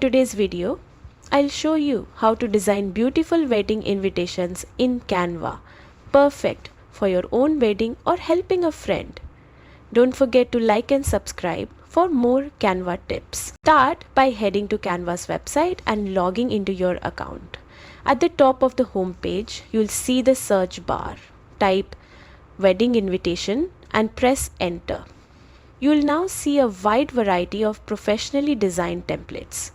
today's video, I'll show you how to design beautiful wedding invitations in Canva, perfect for your own wedding or helping a friend. Don't forget to like and subscribe for more Canva tips. Start by heading to Canva's website and logging into your account. At the top of the home page, you'll see the search bar. Type wedding invitation and press enter. You'll now see a wide variety of professionally designed templates.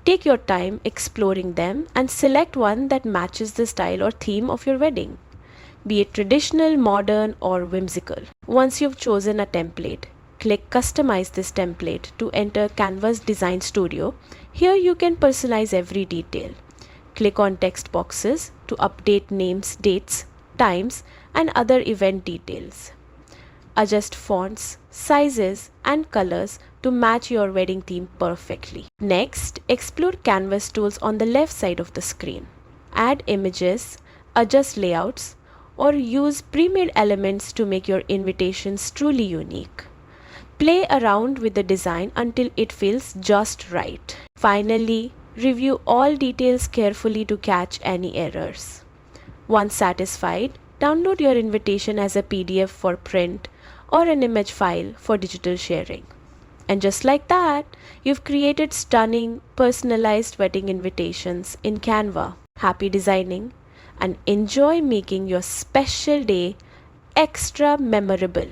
Take your time exploring them and select one that matches the style or theme of your wedding, be it traditional, modern, or whimsical. Once you've chosen a template, click Customize this template to enter Canva's Design Studio. Here you can personalize every detail. Click on text boxes to update names, dates, times, and other event details. Adjust fonts, sizes, and colors to match your wedding theme perfectly. Next, explore Canvas tools on the left side of the screen. Add images, adjust layouts, or use pre-made elements to make your invitations truly unique. Play around with the design until it feels just right. Finally, review all details carefully to catch any errors. Once satisfied, download your invitation as a PDF for print or an image file for digital sharing. And just like that, you've created stunning, personalized wedding invitations in Canva. Happy designing and enjoy making your special day extra memorable.